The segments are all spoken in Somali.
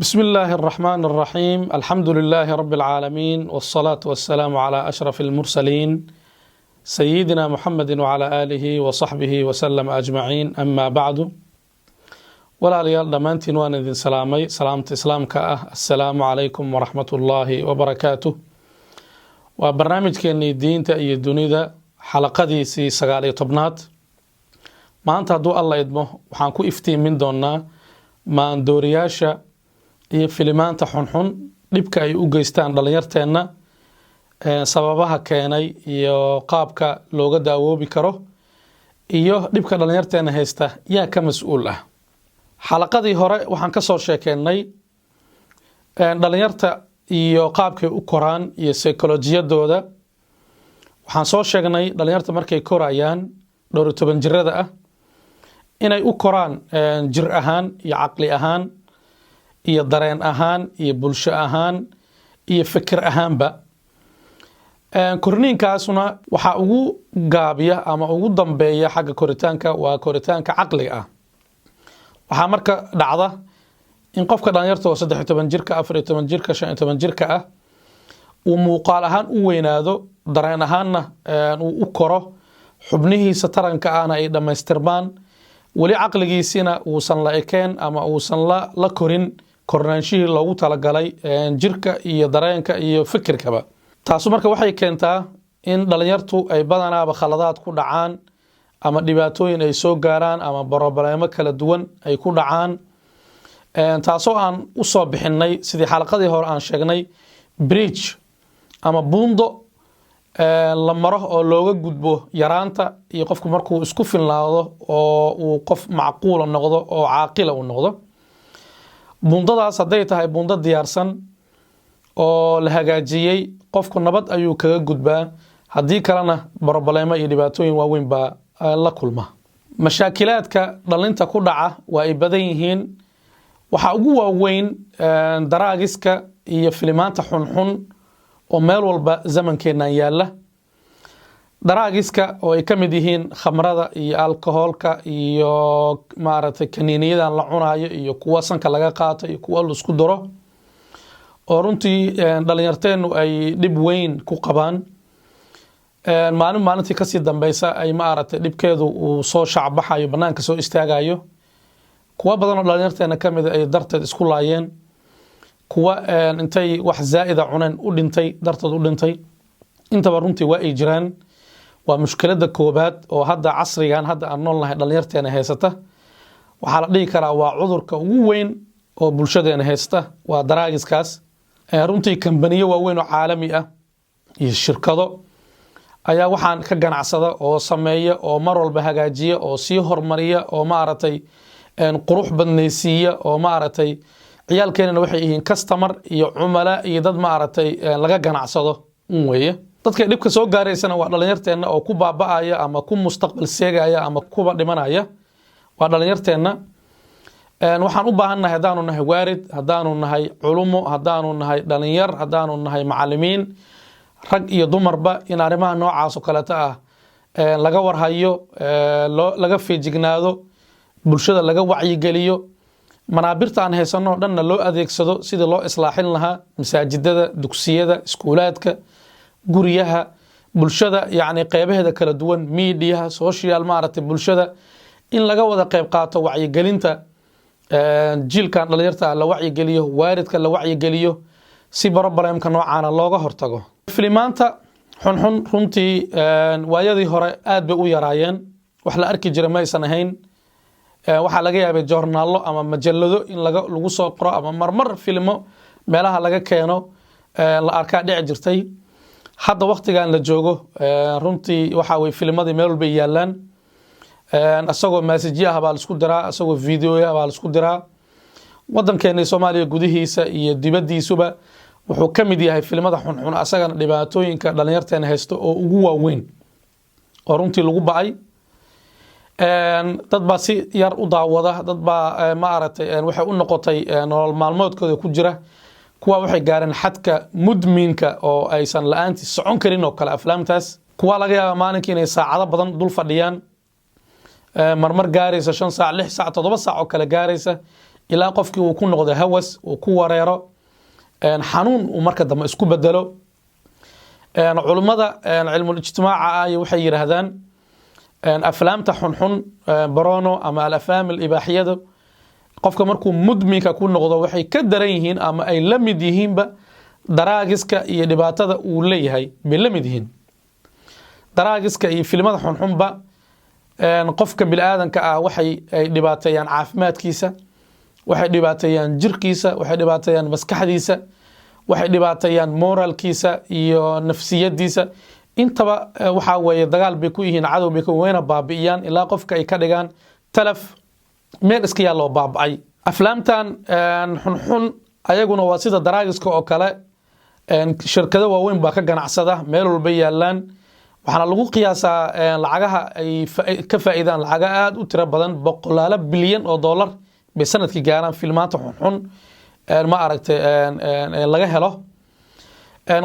بسم الله الرحمن الرحيم. الحمد لله رب العالمين، والصلاة والسلام على أشرف المرسلين سيدنا محمد وعلى آله وصحبه وسلم أجمعين. أما بعد، ولا ليال دمانتين وان إذن سلامي سلامة إسلام كأه. السلام عليكم ورحمة الله وبركاته. وبرنامج كيني دين تأيي الدنيا حلقة دي سي سغالي طبنات ما أنت هدو الله يدمه وحانكو إفتين من دونا ما اندورياشا iyo filimaanta xunxun dhibka ay u geystaan dhalinyarteena, sababaha keenay iyo qaabka looga daawoobi karo iyo dhibka dhalinyarteena haysta yaa ka mas'uul ah. Xalaqadii hore waxaan ka soo sheekeynay dhalinyarta iyo qaabkay u koraan iyo psychologiyadooda. Waxaan soo sheegnay dhalinyarta markay korayaan dhowr iyo 10 jirada ah inay u koraan jir ahaan iyo caqli ahaan iyo dareen ahaan iyo bulsho ahaan iyo fikir ahaanba. Korniinkaasuna waxaa ugu gaabiya ama ugu dambeeya xagga koritaanka waa koritaanka caqliga ah. Waxaa marka dhacda in qofka dhalinyarta oo 13 jirka 14 jirka 15 jirka ah uu muuqaal ahaan u weynaado, dareen ahaanna uu u koro, xubnihiisa taranka ahna ay dhammaystirmaan, weli caqligiisina uusan la ekeen ama uusan la korin kornaanshihii loogu talagalay jirka iyo dareenka iyo fikirkaba. Taasu marka waxay keentaa in dhalinyartu ay badanaaba khaladaad ku dhacaan ama dhibaatooyin ay soo gaaraan ama problemo kala duwan ay ku dhacaan. Taasoo aan u soo bixinay sidii xalaqadii hore aan sheegnay bridge ama buundo la maro oo looga gudbo yaraanta iyo qofku markuu isku filnaado oo uu qof macquula noqdo oo caaqila uu noqdo. Buundadaas hadday tahay buundo diyaarsan oo la hagaajiyey, qofku nabad ayuu kaga gudbaa, haddii kalena problemo iyo dhibaatooyin waaweyn baa la kulma. Mashaakilaadka dhalinta ku dhaca waa ay badan yihiin. Waxaa ugu waaweyn daraagiska iyo filimaanta xunxun oo meel walba zamankeenan yaalla. Daraagiska oo ay ka mid yihiin khamrada iyo alkoholka iyo maaragtay kaniiniyadan la cunayo iyo kuwa sanka laga qaato iyo kuwa la isku daro oo runtii dhalinyarteenu ay dhib weyn ku qabaan. Maalintii kasii dambeysa ay maaragtay dhibkeedu uu soo shacbaxayo, banaanka soo istaagayo. Kuwa badan oo dhalinyarteena ka mid ay darteed isku laayeen, kuwa intay wax zaa'ida cuneen u dhintay, darteed u dhintay. Intaba runtii waa ay jiraan. Waa mushkilada koobaad oo hadda casrigan hadda aan noolnahay dhalinyarteena haysata. Waxaa la dhihi karaa waa cudurka ugu weyn oo bulshadeena haysta, waa daraagiskaas. Runtii kambaniyo waaweyn oo caalami ah iyo shirkado ayaa waxaan ka ganacsada oo sameeya oo mar walba hagaajiya oo sii hormariya oo maaragtay qurux badnaysiiya oo maaragtay ciyaalkeenana waxay yihiin customer iyo cumala iyo dad maaragtay laga ganacsado weeye. Dadka dhibka soo gaaraysana waa dhalinyarteena oo ku baaba'aya ama ku mustaqbal seegaya ama kuba dhimanaya. Waa dhalinyarteena. Waxaan u baahannahay haddaanu nahay waarid, haddaanu nahay culumo, haddaanu nahay dhalinyar, haddaanu nahay macallimiin, rag iyo dumarba in arrimaha noocaas oo kaleeta ah laga warhayo, laga feejignaado, bulshada laga wacyigeliyo, manaabirta aan haysanno dhanna loo adeegsado sidii loo islaaxin lahaa masaajidada, dugsiyada, iskuulaadka, guriyaha, bulshada yacni qeybaheeda kala duwan, media, social maaragtay bulshada in laga wada qeyb qaato wacyigelinta. Jiilkan dhalinyarta la wacyigeliyo, waaridka la wacyigeliyo si problemka noocaana looga hortago. Filimaanta xunxun runtii waayadii hore aad bay u yaraayeen, wax la arki jiray ma aysan ahayn. Waxaa laga yaabay joornaallo ama majallado in lagu soo qoro ama marmar filmo meelaha laga keeno la arkaa dhici jirtay. Hadda waqtigan la joogo runtii waxa way filmadii meel walba yaalaan. Asagoo message ah baa la isku diraa, asagoo video ah baa la isku diraa. Wadankeena Soomaaliya gudihiisa iyo dibadiisuba wuxuu ka mid yahay filmada xunxun asagana dhibaatooyinka dhalinyarteena haysto oo ugu waaweyn oo runtii lagu ba'ay. Dad baa si yar u daawada, dad baa maaragtay waxay u noqotay nolol maalmoodkooda ku jira. Kuwa waxay gaareen xadka mudminka oo aysan la'aantii socon karin oo kale aflaamtaas. Kuwa laga yaabaa maalinkii inay saacado badan dul fadhiyaan, marmar gaaraysa 5 saac 6 saac 7 saac oo kale gaaraysa ilaa qofkii uu ku noqdo hawas uu ku wareero xanuun uu marka dambe isku bedelo culimada cilmul ijtimaaca ay waxay yiraahdaan aflaamta xunxun barono ama al-aflaam al-ibaaxiyada qofka markuu mudminka ku noqdo waxay ka daran yihiin ama ay la mid yihiinba daraagiska iyo dhibaatada uu leeyahay bay la mid yihiin daraagiska iyo filmada xunxunba qofka bini'aadanka ah waxay dhibaateeyaan caafimaadkiisa waxay dhibaateeyaan jirkiisa waxay dhibaateeyaan maskaxdiisa waxay dhibaateeyaan moralkiisa iyo nafsiyadiisa intaba waxa weeye dagaal bay ku yihiin cadow bay ku weyna baabi'iyaan ilaa qofka ay ka dhigaan talaf meel iska yaa loo baaba'ay aflaamtan xunxun ayaguna waa sida daraagiska oo kale shirkado waaweyn baa ka ganacsada meel walba yaalaan waxaana lagu qiyaasaa lacagaha ay ka faa'iidaan lacaga aad u tiro badan boqolaalo bilyan oo dollar bay sanadkii gaaraan filmaanta xunxun ma aragtay laga helo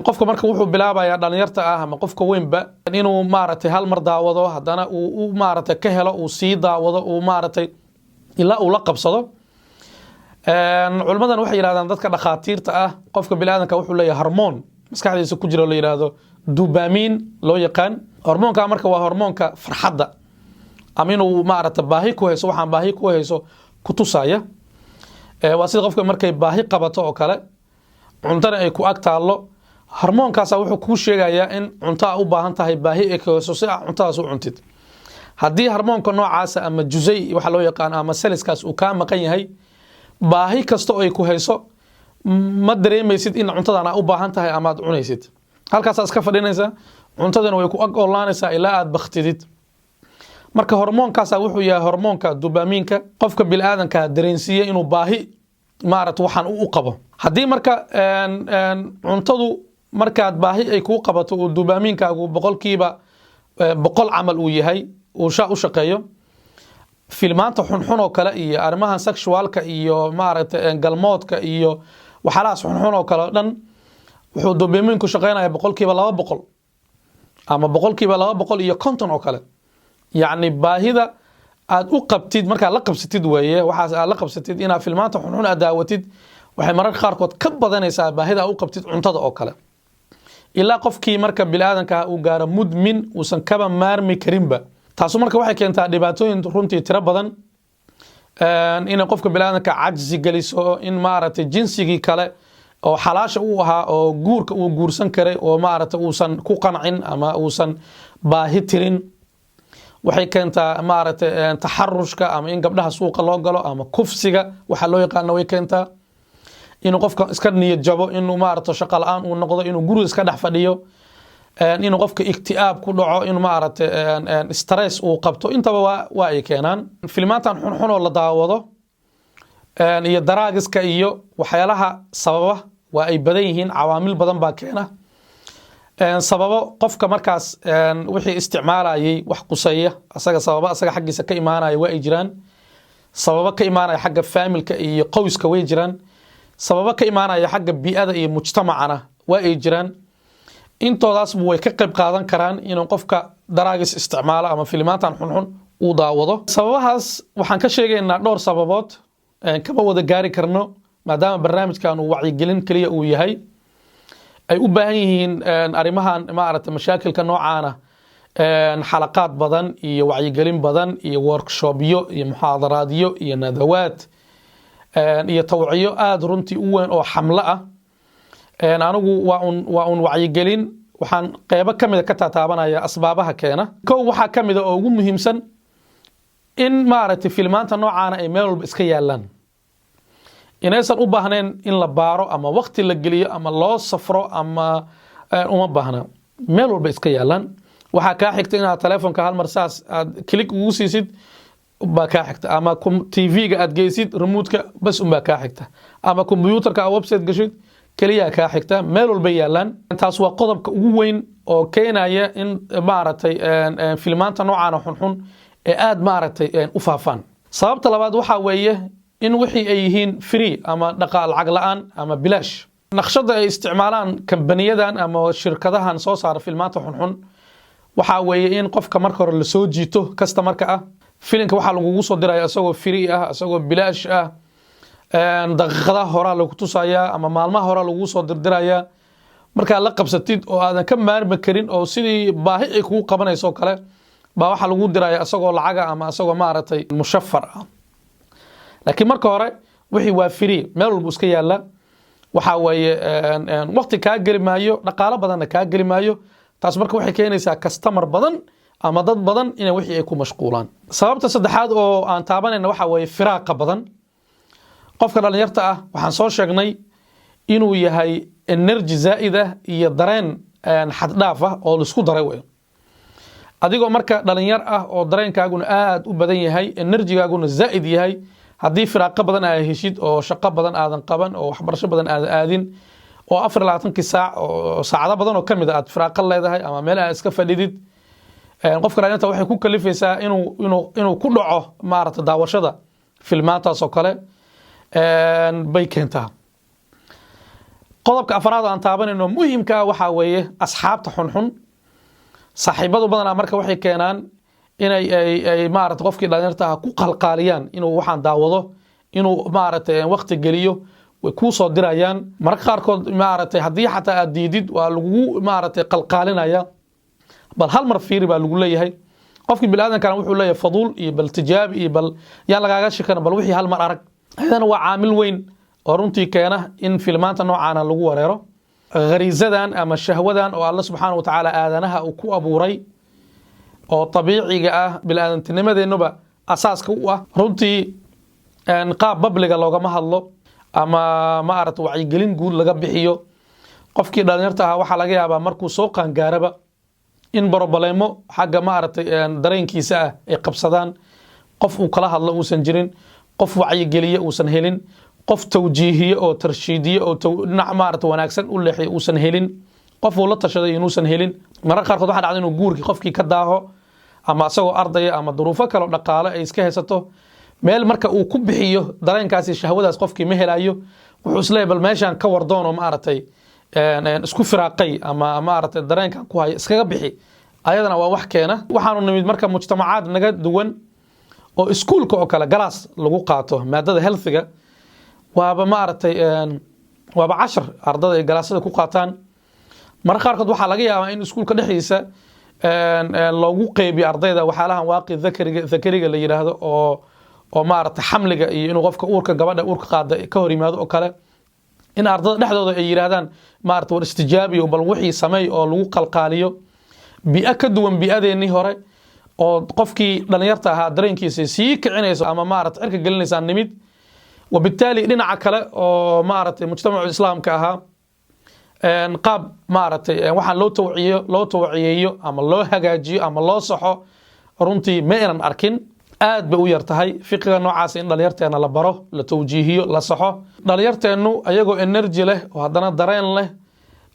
qofka marka wuxuu bilaabayaa dhalinyarta ah ama qofka weynba inuu maaragtay hal mar daawado haddana uu maaragtay ka helo uu sii daawado uu maaragtay ilaa uu la qabsado culimadan waxay yidhahdaan dadka dhakhaatiirta ah qofka bini'aadanka wuxuu leeyahay hormoon maskaxdiisa ku jira la yidhaahdo dopamine loo yaqaan hormoonka marka waa hormoonka farxadda ama inuu maaragtay baahi ku hayso waxaan baahi ku hayso ku tusaya waa sida qofka markay baahi qabato oo kale cuntana ay ku ag taallo hormoonkaasa wuxuu kuu sheegayaa in cunto a u baahan tahay baahi ay ka hayso si a cuntadaas u cuntid haddii hormoonka noocaasa ama jusay waxa loo yaqaan ama saliskaas uu kaa maqan yahay baahi kasta oo ay ku hayso ma dareemaysid in cuntadan u baahan tahay ama aad cunaysid halkaasaa iska fadhinaysa cuntadana way ku ag olaanaysaa ilaa aad baktidid marka hormoonkaasa wuxuu yahay hormoonka dopamiinka qofka bini'aadanka dareensiiya inuu baahi maaragta waxaan u qabo haddii marka cuntadu markaad baahi ay kuu qabato uu dopamiinkaagu boqolkiiba boqol camal uu yahay uu u shaqeeyo filmaanta xunxun oo kale iyo arrimahan sexualka iyo maaragtay galmoodka iyo waxyaalahaas xunxun oo kale dhan wuxuu dopamiinku shaqeynaya boqolkiiba 200 ama boqolkiiba 250 oo kale yacni baahida aad u qabtid markaad la qabsatid weeye waxaas aad la qabsatid inaad filmaanta xunxun aad daawatid waxay mararka qaarkood ka badanaysaa baahida aad u qabtid cuntada oo kale ilaa qofkii marka bini'aadanka uu gaaro mudmin uusan kaba maarmi karinba taasu marka waxay keentaa dhibaatooyin runtii tiro badan in qofka bini'aadanka cajzi geliso in maaragtay jinsigii kale oo xalaasha uu ahaa oo guurka uu guursan karay oo maaragtay uusan ku qancin ama uusan baahi tirin waxay keentaa maaragtay taxarushka ama in gabdhaha suuqa loo galo ama kufsiga waxa loo yaqaan way keentaa inuu qofka iska niyad jabo inuu maaragtay shaqo la'aan uu noqdo inuu guriga iska dhex fadhiyo inuu qofka iktiaab ku dhaco inuu maaragtay stress uu qabto intaba waa ay keenaan filmaantan xunxun oo la daawado iyo daraagiska iyo waxyaalaha sababa waa ay badan yihiin cawaamil badan baa keena sababo qofka markaas wixii isticmaalayay wax quseeya asaga sababa asaga xaggiisa ka imaanaya waa ay jiraan sababa ka imaanaya xagga faamilka iyo qoyska way jiraan sababa ka imaanaya xagga bi'ada iyo mujtamacana waa ay jiraan intoodaas way ka qayb qaadan karaan inuu qofka daraagis isticmaalo ama filmaantan xunxun uu daawado sababahaas waxaan ka sheegaynaa dhowr sababood kama wada gaari karno maadaama barnaamijkan uu wacyigelin kaliya uu yahay ay u baahan yihiin arrimahan maaragtay mashaakilka noocaana xalaqaad badan iyo wacyigelin badan iyo workshopyo iyo muxaadaraadyo iyo nadawaad iyo tawciyo aad runtii u weyn oo xamlo ah anigu waa un wacyigelin waxaan qeybo ka mida ka taataabanaya asbaabaha keena kow waxaa ka mida oo ugu muhiimsan in maaragtay filmaanta noocaana ay meel walba iska yaalaan inaysan u baahnayn in la baaro ama waqti la geliyo ama loo safro ama uma baahna meel walba iska yaalaan waxaa kaa xigta inaad telefonka hal mar saas aad klik ugu siisid baa kaa xigta ama tv-ga aad geysid remote-ka bas unbaa kaa xigta ama computerka aad website gashid kaliya kaa xigta meel walba yaalaan taas waa qodobka ugu weyn oo keenaya in maaragtay filmaanta noocaana xunxun ee aad maaragtay u faafaan sababta labaad waxaa weeye in wixii ay yihiin free ama dhaqaal lacag la'aan ama bilaash naqshada ay isticmaalaan kambaniyadan ama shirkadahan soo saara filmaanta xunxun waxaa weeye in qofka marka hore lasoo jiito customerka ah filinka waxaa lagugu soo diraya isagoo free ah isagoo bilaash ah daqiiqadaha horaa lagu tusayaa ama maalmaha horaa lagu soo dirdirayaa markaa la qabsatid oo aadan ka maarmi karin oo sidii baahi ay kugu qabanayso kale baa waxaa lagu diraya isagoo lacaga ama isagoo maaragtay mushafar ah. laakiin marka hore wixii waa free meel walba iska yaala waxa weeye waqti kaa geli maayo dhaqaalo badanna kaa geli maayo taas marka waxay keenaysaa customer badan ama dad badan inay wixii ay ku mashquulaan. sababta saddexaad oo aan taabanayna waxa weeye firaaqa badan. qofka dhalinyarta ah waxaan soo sheegnay inuu yahay energy zaa'ida iyo dareen xad dhaaf ah oo la isku daray weyn. adigoo marka dhalinyar ah oo dareenkaaguna aad u badan yahay enerjigaaguna zaa'id yahay haddii firaaqo badan aad heshid oo shaqo badan aadan qaban oo waxbarasho badan aadan aadin oo 24 saac oo saacado badan oo kamid aad firaaqo leedahay ama meel aad iska fadhidid qofka dhalinyarta waxay ku kalifaysaa inuu ku dhaco maaragtay daawashada filmaantaas oo kale bay keentaa. qodobka afraad aan taabanayno muhiimka waxa weeye asxaabta xunxun. saaxiibadu badanaa marka waxay keenaan inay maaragtay qofkii dhalinyarta ah ku qalqaaliyaan inuu waxaan daawado inuu maaragtay waqti geliyo way ku soo dirayaan marka qaarkood maaragtay haddii xataa aad diidid waa lagu maaragtay qalqaalinaya bal hal mar fiiri baa lagu leeyahay. qofkii bini'aadankana wuxuu leeyahay faduul iyo bal tijaab iyo bal yaa lagaaga shakana bal wixii hal mar arag. ayadana waa caamil weyn oo runtii keena in filmaanta noocaana lagu wareero. غريزدان أما شهودان أو الله سبحانه وتعالى آذانها وكو أبوري أو طبيعي بالآذان تنمى النبا أساس كوة رنتي نقاب ببلغ الله جمها الله أما ما أردت وعي قلين قول لقب بحيو قف كده نرتها وحلاقيها بمركو سوقا جاربة إن بربليمو حاجة ما أردت درين كيساء قبصدان قف وكلها الله وسنجرين قف وعي قلية وسنهلين qof tawjiihiye oo tarshiidiye oo maaragtay wanaagsan u leexay uusan helin qof uu la tashaday inuusan helin mararka qaarkood waxa dhacday inuu guurkii qofkii ka daaho ama asagoo ardaya ama duruufo kale oo dhaqaale ay iska haysato meel marka uu ku bixiyo dareenkaasi shahwadaas qofkii ma helayo wuxuu isleeyahay bal meeshan ka wardoon oo maaragtay isku firaaqay ama maaragtay dareenkan ku haya iskaga bixi ayadana waa wax keena. waxaanu nimid marka mujtamacaad naga duwan oo iskuulka oo kale galaas lagu qaato maadada healthiga waaba maaragtay waaba 10 ardada ay galaasada ku qaataan mararka qaarkood waxaa laga yaabaa in iskuulka dhexdiisa loogu qeybiyo ardayda waxyaalahan waaqi dakariga la yiraahdo oo maaragtay xamliga iyo inuu qofka uurka gabadha uurka qaada ka hor yimaado oo kale in ardada dhexdooda ay yiraahdaan maaragtay war istijaabiyo bal wixii sameey oo lagu qalqaaliyo bi'a ka duwan bi'adeennii hore oo qofkii dhalinyarta ahaa dareenkiisa sii kicinayso ama maaragtay cirka gelinaysa nimid وبالتالي dhinaca kale oo maaragtay mujtamaca islaamka aha qaab maaragtay waxaan loo tawciyeeyo ama loo hagaajiyo ama loo saxo runtii ma aanan arkin aad bay u yartahay fiqiga noocaas in dhalinyarteena la baro la tawjiihiyo la saxo. dhalinyarteenu ayagoo energy leh oo haddana dareen leh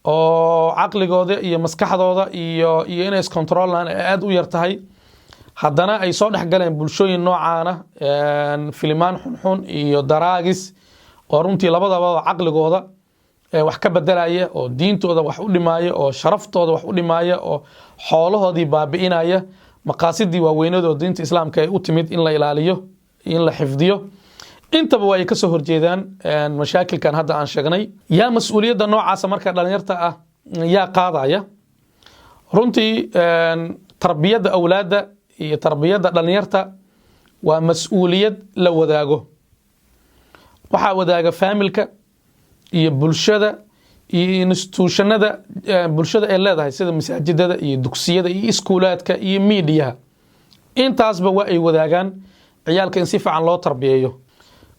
oo caqligooda iyo maskaxdooda iyo inay iscontrolaan aad u yartahay haddana ay soo dhex galeen bulshooyin noocaana filimaan xunxun iyo daraagis oo runtii labadaba caqligooda wax ka bedelaya oo diintooda wax u dhimaaya oo sharaftooda wax u dhimaaya oo xoolahoodii baabi'inaya maqaasidii waaweynadooda diinta islaamka ay u timid in la ilaaliyo in la xifdiyo intaba way ka soo horjeedaan mashaakilkan hadda aan sheegnay. yaa mas'uuliyadda noocaas marka dhalinyarta ah yaa qaadaya runtii tarbiyadda awlaadda iyo tarbiyadda dhalinyarta waa mas'uuliyad la wadaago. waxaa wadaaga faamilka iyo bulshada iyo institutionada bulshada ay leedahay sida masaajidada iyo dugsiyada iyo iskuulaadka iyo miidiyaha intaasba waa ay wadaagaan ciyaalka in si fiican loo tarbiyeeyo.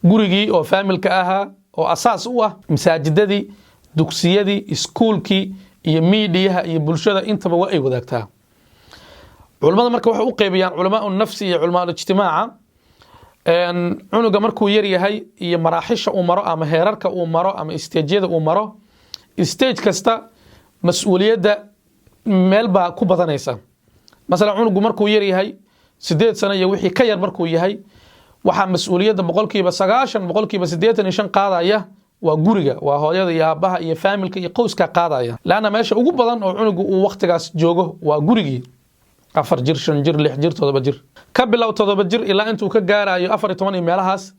gurigii oo faamilka ahaa oo asaas u ah masaajidadii dugsiyadii iskuulkii iyo miidiyaha iyo bulshada intaba waa ay wadaagtaa. culimada marka waxay u qeybiyaan culamaa nafsi iyo culamaa ijtimaaca cunuga markuu yar yahay iyo maraaxisha uu maro ama heerarka uu maro ama isteejyada uu maro stage kasta mas'uuliyadda meel baa ku badanaysa. masalan cunugu markuu yar yahay 8 sano iyo wixii ka yar markuu yahay waxaa mas'uuliyadda 90% 85% qaadaya waa guriga waa hooyada iyo aabaha iyo faamilka iyo qoyska qaadaya laana meesha ugu badan oo cunugu uu waqtigaas joogo waa gurigii 4 jir 5 jir 6 jir 7 jir ka bilow 7 jir ilaa intuu ka gaarayo 14 meelahaas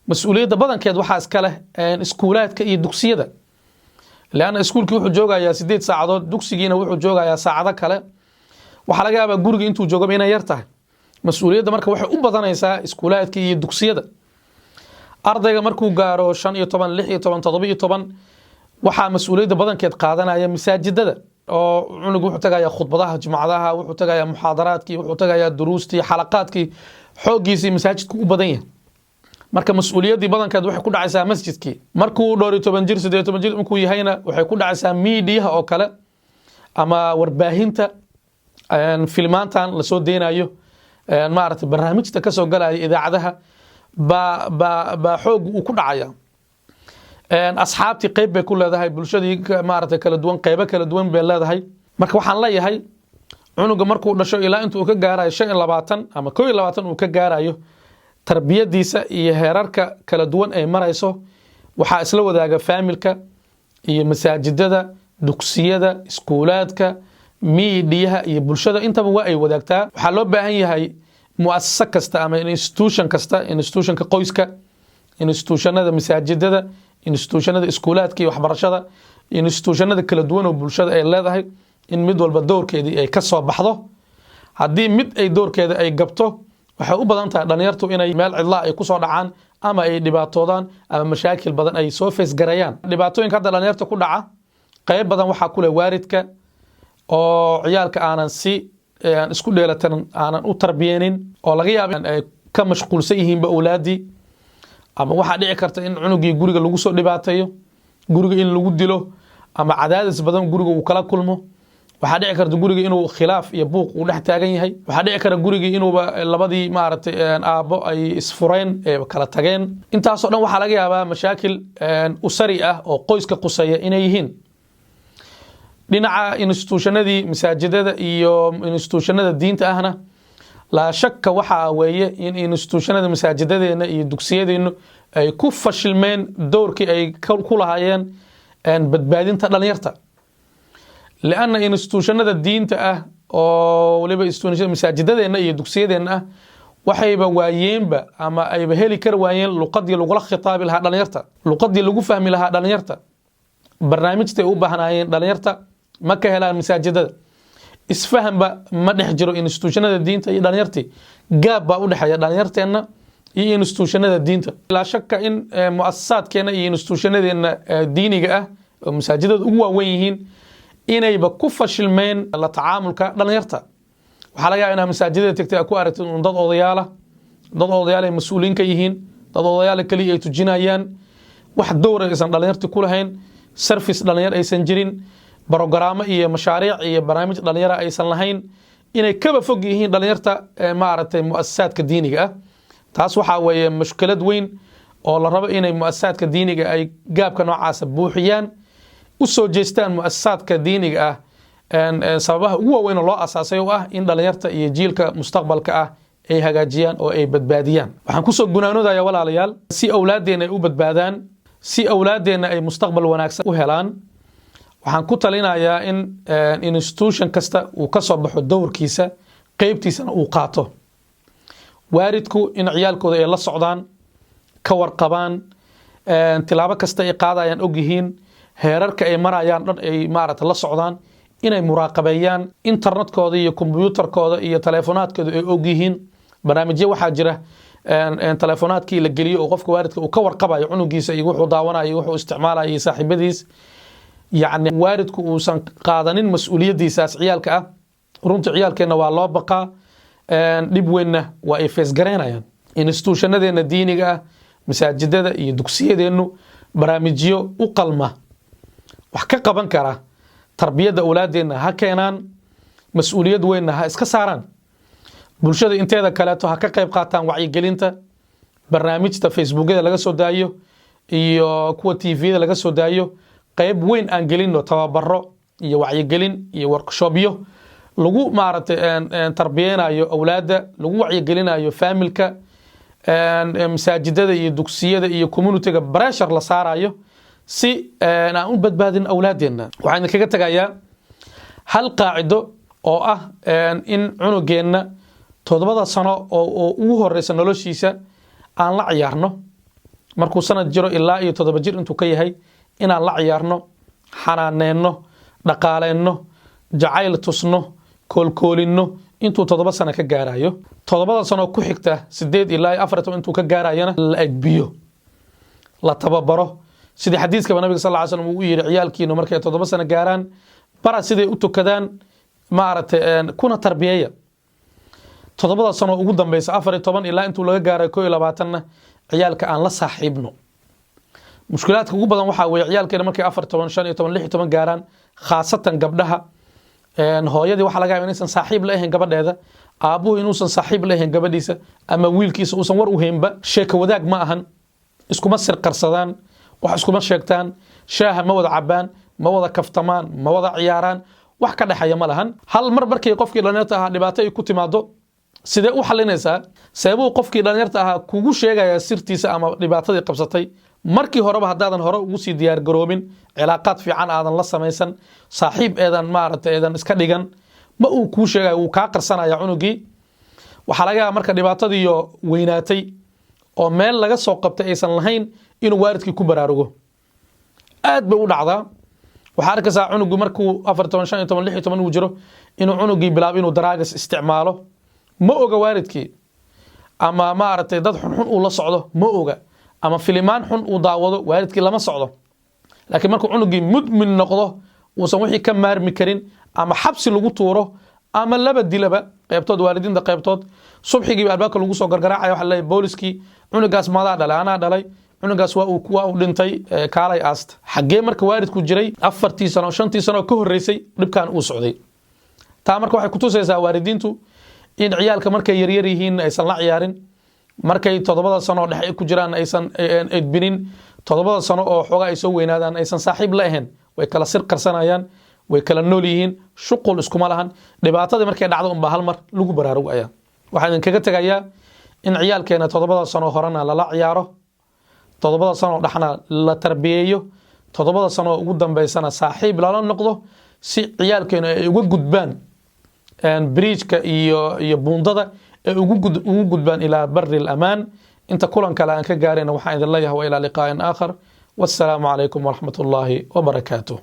mas-uuliyadda badankeed waxaa iska leh iskuulaadka iyo dugsiyada, leanna iskuulkii wuxuu joogayaa 8 saacadood, dugsigiina wuxuu joogayaa saacado kale. waxaa laga yaabaa guriga intuu joogaba inay yar tahay. mas-uuliyadda marka waxay u badanaysaa iskuulaadka iyo dugsiyada. ardayga markuu gaaro 15, 16, 17 waxaa mas-uuliyadda badankeed qaadanaya masaajidada, oo cunugu wuxuu tagayaa khudbadaha jumcadaha, wuxuu tagayaa muxaadaraadkii, wuxuu tagayaa duruustii, xalaqaadkii, xooggiisii masaajidku u badan yahay. marka mas-uuliyaddii badankeed waxay ku dhacaysaa masjidkii. markuu 12 jir 18 jir markuu yahayna waxay ku dhacaysaa miidiyaha oo kale ama warbaahinta, filmaantan la soo deynayo, maaragtay barnaamijta ka soo galaya idaacadaha baa xoog uu ku dhacaya. asxaabtii qayb bay ku leedahay, bulshadii maaragtay kala duwan, qaybo kala duwan bay leedahay. marka waxaan leeyahay cunuga markuu dhasho ilaa intuu ka gaarayo 25 ama 21 uu ka gaarayo, tarbiyadiisa iyo heerarka kala duwan ay marayso waxaa isla wadaaga faamilka iyo masaajidada, dugsiyada, iskuulaadka, miidiyaha iyo bulshada intaba waa ay wadaagtaa. waxaa loo baahan yahay muasasa kasta ama institution kasta, institutionka qoyska, institutionada masaajidada, institutionada iskuulaadka iyo waxbarashada, institutionada kala duwan oo bulshada ay leedahay, in mid walba doorkeedii ay ka soo baxdo. haddii mid ay doorkeeda ay gabto, waxay u badan tahay dhalinyartu inay meel cidla ay ku soo dhacaan ama ay dhibaatoodaan ama mashaakil badan ay soo feesgarayaan. dhibaatooyinka hadda dhalinyarta ku dhaca qayb badan waxaa ku leh waalidka oo ciyaalka aanan si isku dheelatan aanan u tarbiyeenin, oo laga yaabo in ay ka mashquulsan yihiinba awlaadii, ama waxaa dhici karta in cunugii guriga lagu soo dhibaateeyo, guriga in lagu dilo, ama cadaadis badan guriga uu kala kulmo. waxaa dhici karta guriga inuu khilaaf iyo buuq uu dhex taagan yahay. waxaa dhici kara gurigii inuuba labadii maaragtay aabbo ay isfureen ee kala tageen. intaasoo dhan waxaa laga yaabaa mashaakil usari ah oo qoyska quseeya inay yihiin. dhinaca institutionadii masaajidada iyo institutionada diinta ahna laa shaka waxaa weeye in institutionada masaajidadeena iyo dugsiyadeenu ay ku fashilmeen doorkii ay ku lahaayeen badbaadinta dhalinyarta. لأن institutionada diinta ah oo waliba institutionada masaajidadeena iyo dugsiyadeena ah waxayba waayeenba ama ayba heli kar waayeen luqadii lagu la khitaabi lahaa dhalinyarta, luqadii lagu fahmi lahaa dhalinyarta, barnaamijtay u baahnayeen dhalinyarta ma ka helaan masaajidada. isfahanba ma dhex jiro institutionada diinta iyo dhalinyartii, gaab baa u dhexeeya dhalinyarteena iyo institutionada diinta. laa shaka in muasasaadkeena iyo institutionadeena diiniga ah oo masaajidada ugu waaweyn yihiin inayba ku fashilmeen la tacaamulka dhalinyarta. waxaa laga yaabaa inaad masaajidada tagtay aad ku aragtid dad odayaal ay mas-uuliin ka yihiin, dad odayaal kaliya ay tujinayaan, wax dowr aysan dhalinyarti ku lahayn, service dhalinyar aysan jirin, barogaraamo iyo mashaariic iyo barnaamij dhalinyara aysan lahayn, inay kaba fog yihiin dhalinyarta maaragtay muasasaadka diiniga ah. taas waxaa weeye mushkilad weyn oo la rabo inay muasasaadka diiniga ay gaabka noocaasa buuxiyaan, u soo jeestaan muasasaadka diiniga ah. sababaha ugu waaweyn oo loo asaasay oo ah in dhalinyarta iyo jiilka mustaqbalka ah ay hagaajiyaan oo ay badbaadiyaan. waxaan kusoo gunaanoodayaa walaalayaal, si awlaaddeena ay u badbaadaan, si awlaaddeena ay mustaqbal wanaagsan u helaan, waxaan ku talinayaa in institution kasta uu ka soo baxo dowrkiisa, qeybtiisana uu qaato. waalidku in ciyaalkooda ay la socdaan, ka warqabaan, tilaabo kasta ay qaadayaan og yihiin, heerarka ay marayaan dhan ay maaragtay la socdaan, inay muraaqabeeyaan, internetkooda iyo kombiyuutarkooda iyo teleefonaadkooda ay og yihiin. barnaamijyo waxaa jira teleefonaadkii la geliyo oo qofka waalidka uu ka warqabayo cunugiisa iyo wuxuu daawanayo iyo wuxuu isticmaalayo iyo saaxiibadiis. yacni waalidku uusan qaadanin mas-uuliyaddiisaas ciyaalka ah, runtii ciyaalkeenna waa loo baqaa, dhib weynna waa ay feesgareynayaan. institutionadeena diiniga ah, masaajidada iyo dugsiyadeennu barnaamijyo u qalma, wax ka qaban kara tarbiyadda awlaadeenna ha keenaan, mas-uuliyad weynna ha iska saaraan. bulshada inteeda kaleeto ha ka qayb qaataan wacyigelinta, barnaamijta facebookyada laga soo daayo iyo kuwa tvda laga soo daayo. qayb weyn aan gelino tababaro iyo wacyigelin iyo workshopyo lagu maaragtay tarbiyeynayo awlaadda, lagu wacyigelinayo faamilka, masaajidada iyo dugsiyada iyo communityga pressure la saarayo si aan u badbaadin awlaadeenna. waxaan kaga tagayaa hal qaacido oo ah in cunugeenna 7 sano oo ugu horeysa noloshiisa aan la ciyaarno, markuu sanad jiro ilaa iyo 7 jir intuu ka yahay inaan la ciyaarno xanaaneyno dhaqaaleyno jacayl tusno koolkoolinno intuu 7 sano ka gaarayo 7 sano ku xigta 8 ilaa 14 intuu ka gaarayana la agbiyo la tababaro sidii xadiiska nabiga sallallahu alayhi wasallam uu yiri ciyaalkiina markay 7 sano gaaraan bara sidii u tukadaan ma aragtay kuna tarbiyeeya 7 sano ugu dambaysa 14 ilaa intuu laga gaaray 22 ciyaalka aan la saaxiibno mushkilaadka ugu badan waxa weeye ciyaalkeena markay 14 15 16 gaaraan khaasatan gabdhaha hooyadii waxa laga yaabaa inaysan saaxiib la ahayn gabadheeda aabuhu inuusan saaxiib la ahayn gabadhiisa ama wiilkiisa uusan war u heynba sheeko wadaag ma ahan iskuma sir qarsadaan wax iskuma sheegtaan shaaha ma wada cabaan ma wada kaftamaan ma wada ciyaaraan wax ka dhaxaya ma lahan hal mar markii qofkii dhalinyarta ahaa dhibaato ay ku timaado sidee u xalinaysaa sababuu qofkii dhalinyarta ahaa kugu sheegaya sirtiisa ama dhibaatadii qabsatay markii horeba hadaadan hore ugu sii diyaar garoobin cilaaqaad fiican aadan la samaysan saaxiib eedan maaragtay eedan iska dhigan ma uu kuu sheegay uu kaa qarsanaya cunugii waxa laga yaabaa marka dhibaatadii weynaatay oo meel laga soo qabtay aysan lahayn inuu waalidkii ku baraarugo aad bay u dhacdaa waxa arkaysaa cunugu markuu 14 15 16 uu jiro inuu cunugii bilaabo inuu daraagas isticmaalo ma oga waalidkii ama maaragtay dad xun uu la socdo ma oga ama filimaan xun uu daawado waalidkii lama socdo laakiin markuu cunugii mudmin noqdo uusan wixii ka maarmi karin ama xabsi lagu tuuro ama laba dilaba qaybtood waalidiinta qaybtood subxigii albaabka lagu soo gargaraacay waxa la leeyahay booliskii cunugaas maadaa dhalay anaa dhalay cunugaas waa uu dhintay kaalay aasta xagee marka waalidku jiray 4 sano 5 sano ka horeysay dhibkan uu socday taa marka waxay ku tusaysaa waalidiintu in ciyaalka markay yaryar yihiin aysan la ciyaarin markay 7 sano dhexe ku jiraan aysan edbinin 7 sano oo xogaa ay soo weynaadaan aysan saaxiib la ahayn way kala sir qarsanayaan way kala nool yihiin shuqul iskuma lahan dhibaatada markay dhacdo un baa hal mar lagu baraarugaya waxaan kaga tagayaa in ciyaalkeena 7 sano horena la ciyaaro 7 sano dhaxna la tarbiyeeyo 7 sano ugu dambeysana saaxiib lala noqdo si ciyaalkeena ay uga gudbaan bridge-ka iyo buundada ay ugu gudbaan ilaa barri al-amaan inta kulan kale aan ka gaarayna waxaan idin leeyahay wa ila liqaa'in aakhar wassalaamu calaykum waraxmatullaahi wabarakaatuh